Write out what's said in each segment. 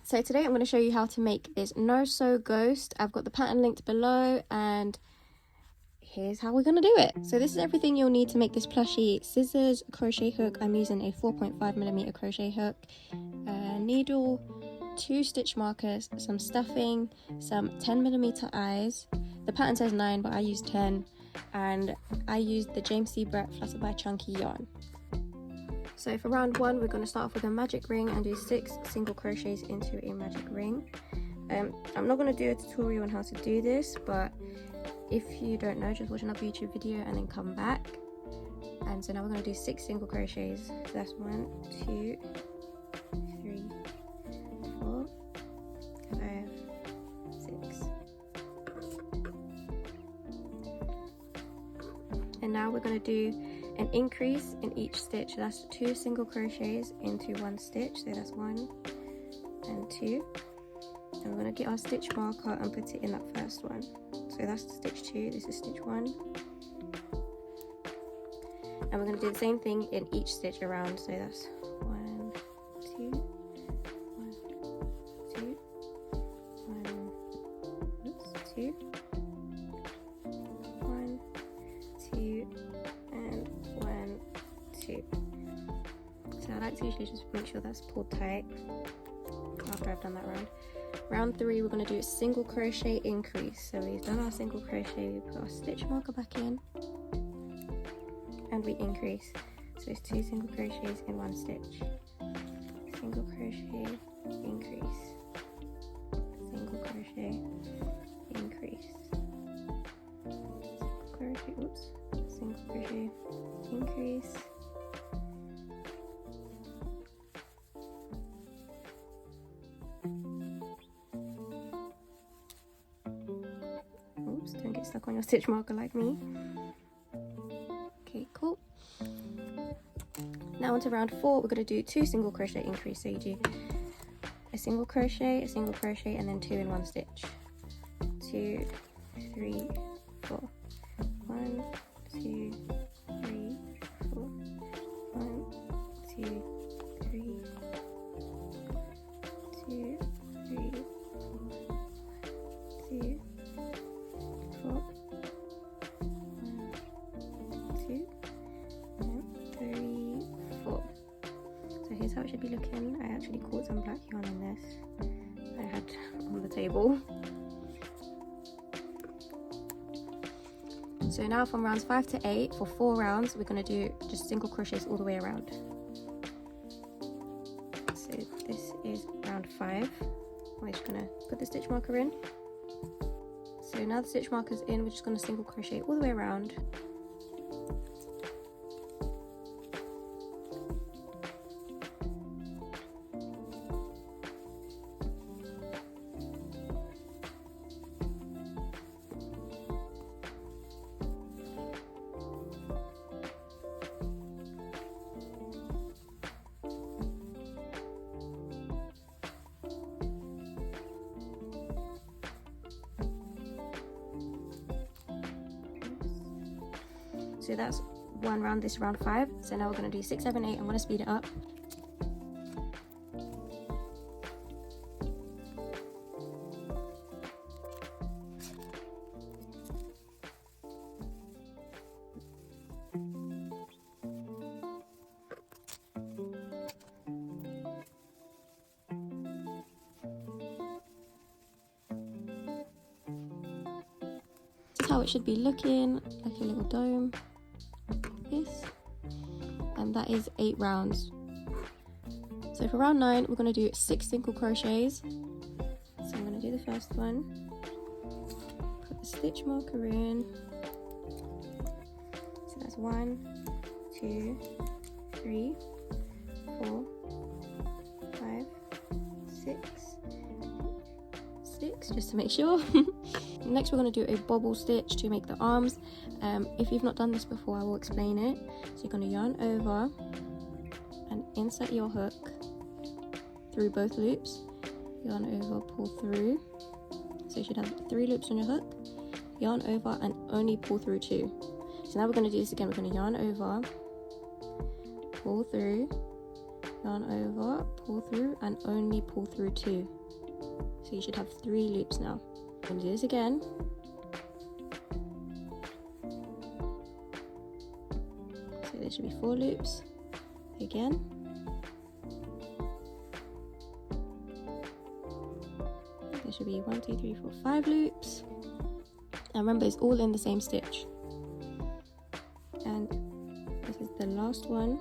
So today I'm going to show you how to make this no-sew ghost. I've got the pattern linked below and here's how we're going to do it. So this is everything you'll need to make this plushie: scissors, crochet hook. I'm using a 4.5mm crochet hook, a needle, 2 stitch markers, some stuffing, some 10mm eyes. The pattern says 9 but I used 10, and I used the James C. Brett Flutter by Chunky yarn. So for round 1 we're going to start off with a magic ring and do 6 single crochets into a magic ring. I'm not going to do a tutorial on how to do this, but if you don't know, just watch another YouTube video and then come back. And so now we're going to do 6 single crochets. So that's 1, 2, 3, 4, 5, 6. And now we're going to do an increase in each stitch. That's 2 single crochets into 1 stitch. So that's 1 and 2. And we're going to get our stitch marker and put it in that first one. So that's stitch 2, this is stitch 1. And we're going to do the same thing in each stitch around. So that's 1, 2, 1, 2, 1, oops, 2, 1, 2, and 1, 2. So I like to usually just make sure that's pulled tight after I've done that round. Round 3 we're going to do a single crochet increase. So we've done our single crochet, we put our stitch marker back in and we increase. So it's 2 single crochets in 1 stitch. Single crochet, increase. Single crochet, increase. Single crochet, oops. Single crochet, increase. Oops, don't get stuck on your stitch marker like me. Okay, cool. Now onto round 4, we're going to do 2 single crochet increase. So you do a single crochet, and then 2 in 1 stitch. 2, 3, 4. 1, 2, 3, 4. 1, 2, 3, 2, 3, 2, 4, 1, 2, and 3, 4. So here's how it should be looking. I actually caught some black yarn in this I had on the table. So now from rounds 5 to 8, for 4 rounds, we're going to do just single crochets all the way around. So this is round 5. We're just going to put the stitch marker in. So now the stitch marker's in, we're just going to single crochet all the way around. So that's 1 round, this round 5. So now we're going to do 6, 7, 8. I'm going to speed it up. This is how it should be looking, like a little dome. This, and that is 8 rounds. So for round 9 we're going to do 6 single crochets. So I'm going to do the first one, put the stitch marker in. So that's 1, 2, 3, 4, 5, 6, just to make sure. Next we're going to do a bobble stitch to make the arms. If you've not done this before, I will explain it. So you're going to yarn over and insert your hook through both loops, yarn over, pull through. So you should have 3 loops on your hook, yarn over and only pull through 2. So now we're going to do this again. We're going to yarn over, pull through, yarn over, pull through, and only pull through 2. So you should have 3 loops now. I'm going to do this again. So there should be 4 loops. Again. There should be 1, 2, 3, 4, 5 loops. And remember, it's all in the same stitch. And this is the last one.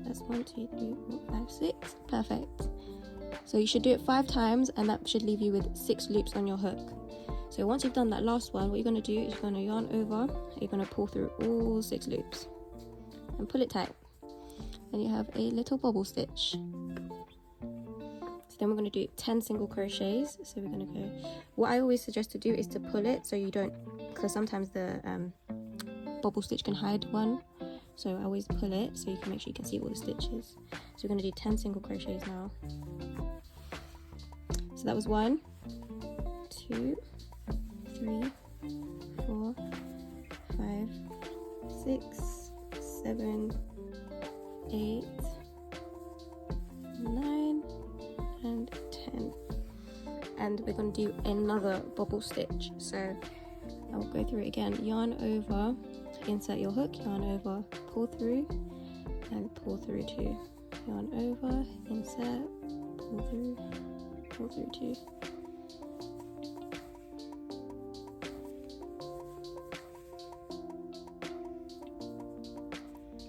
That's 1, 2, 3, 4, 5, 6. Perfect. So you should do it 5 times, and that should leave you with 6 loops on your hook. So once you've done that last one, what you're going to do is you're going to yarn over, you're going to pull through all 6 loops and pull it tight, and you have a little bobble stitch. So then we're going to do 10 single crochets. So we're going to go, what I always suggest to do is to pull it so you don't, because sometimes the bobble stitch can hide one. So I always pull it so you can make sure you can see all the stitches. So we're going to do 10 single crochets now. So that was 1, 2, 3, 4, 5, 6, 7, 8, 9, and 10. And we're going to do another bobble stitch. So I'll go through it again. Yarn over, insert your hook, yarn over, pull through, and pull through 2. Yarn over, insert, pull through 2.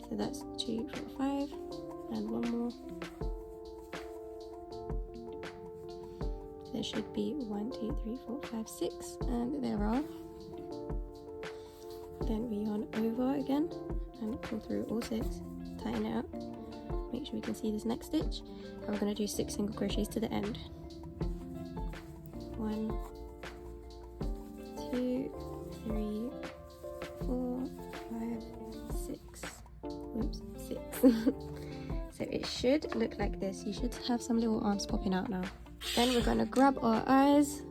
So that's 2, 4, 5, and 1 more. There should be 1, 2, 3, 4, 5, 6, and there are. Then we yarn over again and pull through all 6, tighten it up, make sure we can see this next stitch, and we're going to do 6 single crochets to the end. 1, 2, 3, 4, 5, 6. Oops, 6. So it should look like this. You should have some little arms popping out now. Then we're going to grab our eyes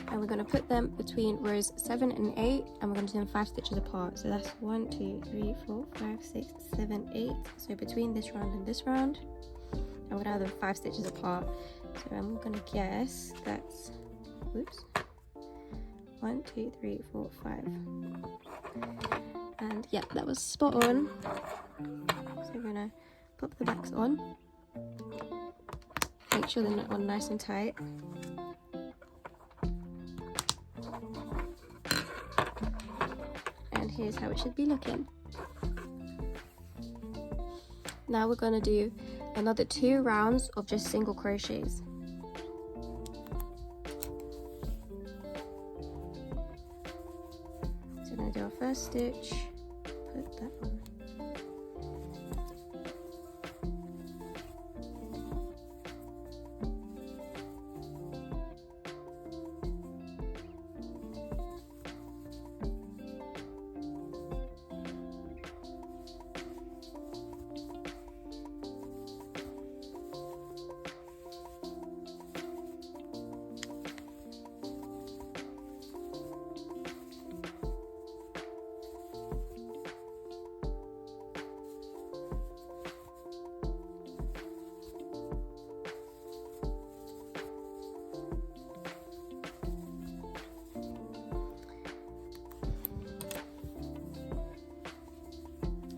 and we're going to put them between rows 7 and 8, and we're going to do them 5 stitches apart. So that's 1, 2, 3, 4, 5, 6, 7, 8. So between this round and this round, and we're going to have them 5 stitches apart. So I'm going to guess that's, oops, 1, 2, 3, 4, 5. And yeah, that was spot on. So we're going to pop the backs on. Make sure they're on nice and tight. And here's how it should be looking. Now we're going to do another 2 rounds of just single crochets. So we're going to do our first stitch, put that on.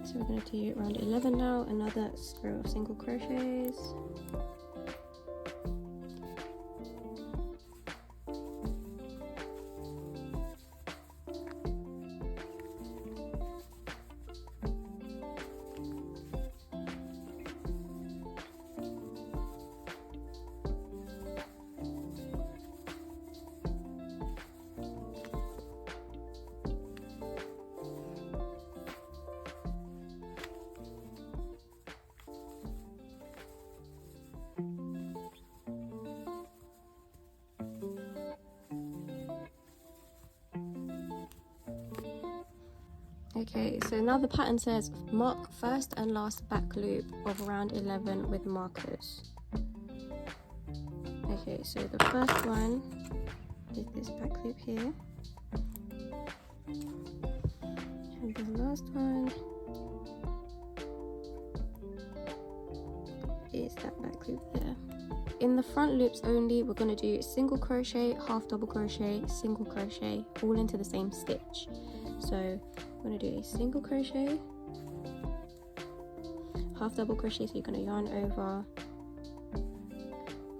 So we're going to do round 11 now, another row of single crochets. Okay, so now the pattern says mark first and last back loop of round 11 with markers. Okay, so the first one is this back loop here, and the last one it's that back loop there. In the front loops only, we're going to do single crochet, half double crochet, single crochet, all into the same stitch. So I'm going to do a single crochet, half double crochet, so you're going to yarn over,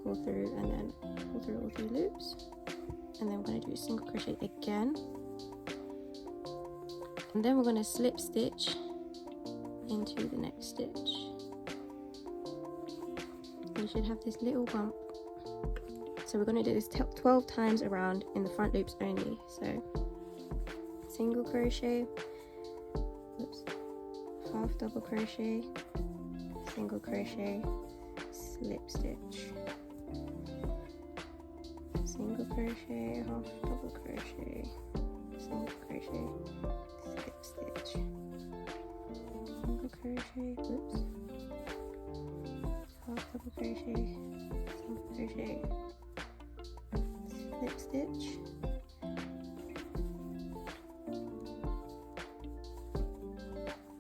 pull through, and then pull through all 3 loops, and then we're going to do a single crochet again, and then we're going to slip stitch into the next stitch. You should have this little bump. So we're going to do this 12 times around in the front loops only. So single crochet, oops, half double crochet, single crochet, slip stitch, single crochet, half double crochet, single crochet, slip stitch, single crochet, oops, half double crochet, single crochet, slip stitch,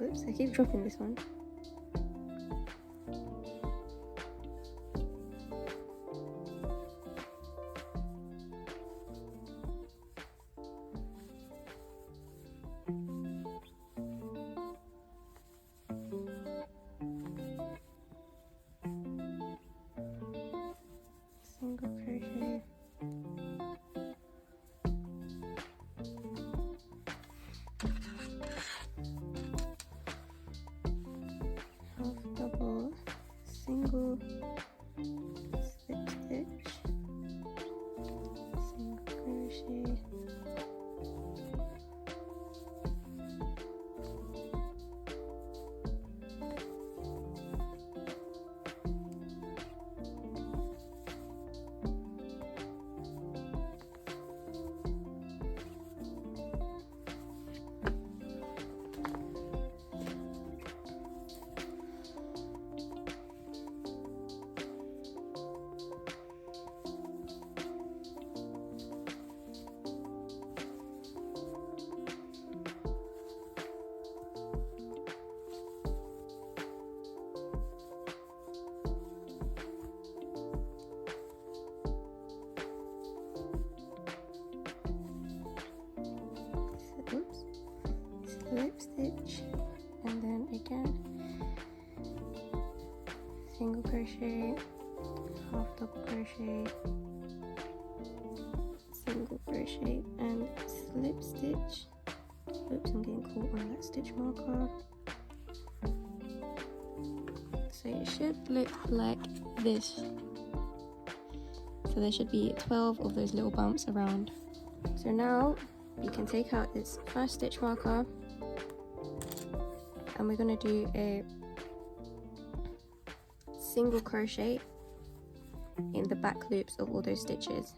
oops, I keep dropping this one, single crochet, half double, single, slip stitch, single crochet, oops, slip stitch, and then again single crochet, half double crochet, single crochet, and slip stitch. Oops, I'm getting caught on that stitch marker. So it should look like this. So there should be 12 of those little bumps around. So now you can take out this first stitch marker, and we're going to do a single crochet in the back loops of all those stitches.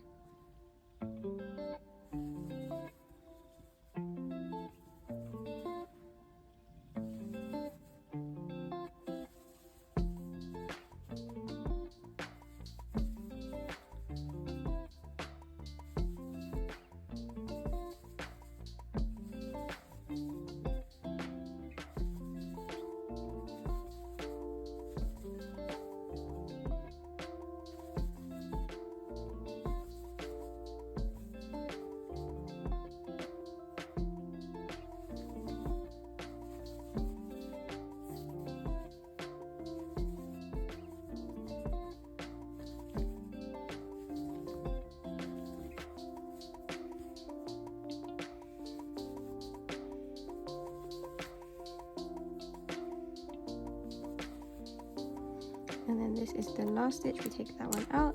And then this is the last stitch, we take that one out,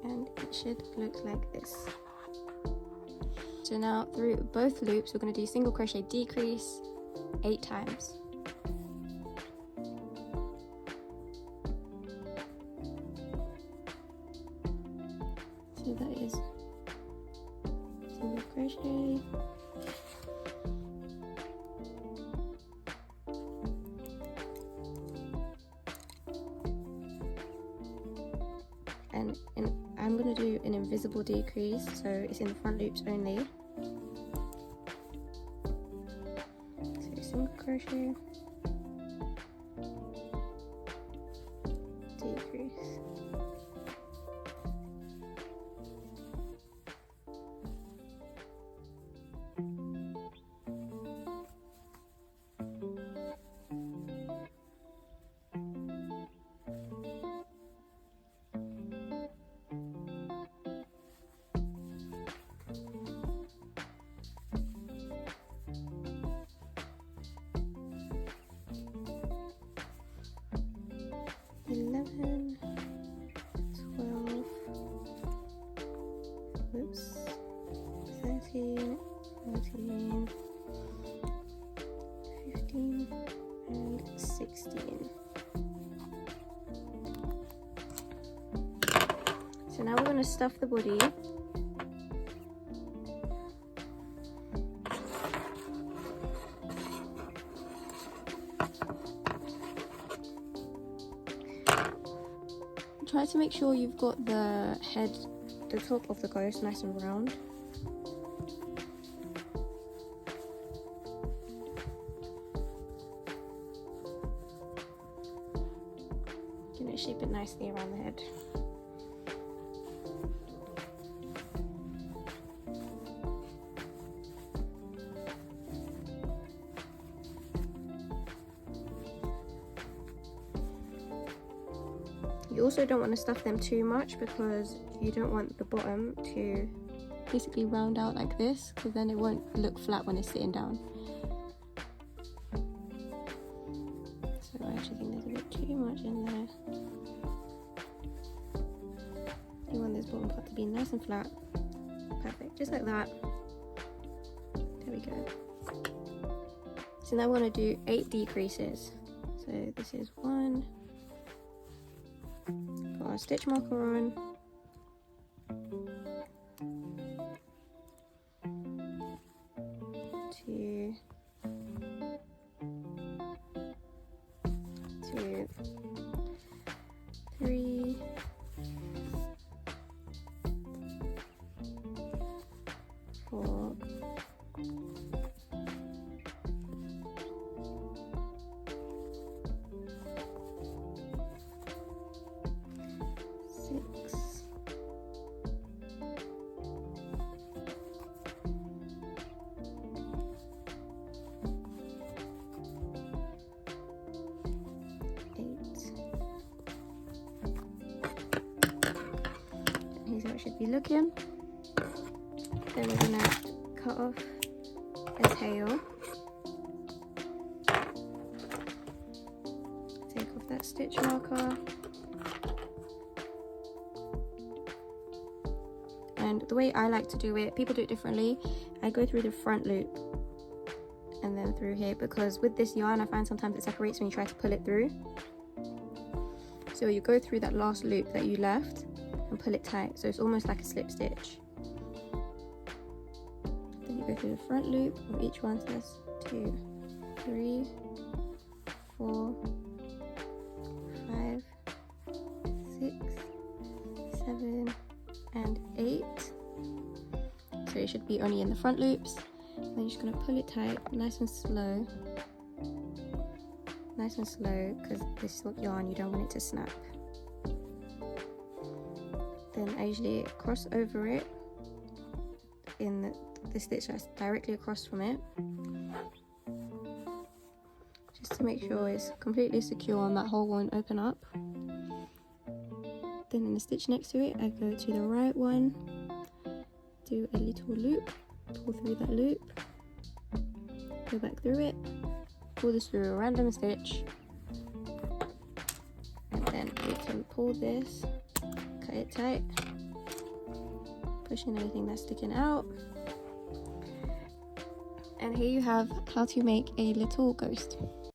and it should look like this. So now through both loops we're going to do single crochet decrease 8 times. So that is single crochet, and I'm going to do an invisible decrease, so it's in the front loops only. So single crochet, 16. So now we're going to stuff the body. Try to make sure you've got the head, the top of the ghost nice and round. You're going to shape it nicely around the head. You also don't want to stuff them too much because you don't want the bottom to basically round out like this, because then it won't look flat when it's sitting down. So I actually think there's a bit too much in there. You want this bottom part to be nice and flat. Perfect, just like that. There we go. So now we're going to do 8 decreases. So this is 1. Put our stitch marker on. 2, 2, 3, 4, 6, 8. Here's how it should be looking. Then we're gonna cut off the tail. Take off that stitch marker. And the way I like to do it, people do it differently. I go through the front loop and then through here, because with this yarn I find sometimes it separates when you try to pull it through. So you go through that last loop that you left and pull it tight, so it's almost like a slip stitch. Then you go through the front loop of each one, so that's 2, 3, 4, 5, 6, 7, and 8. So it should be only in the front loops. Then you're just going to pull it tight, nice and slow. Nice and slow, because this yarn, you don't want it to snap. Then I usually cross over it in the stitch that's directly across from it, just to make sure it's completely secure and that hole won't open up. Then in the stitch next to it, I go to the right one, do a little loop, pull through that loop, go back through it, pull this through a random stitch, and then we can pull this, cut it tight, push in anything that's sticking out. And here you have how to make a little ghost.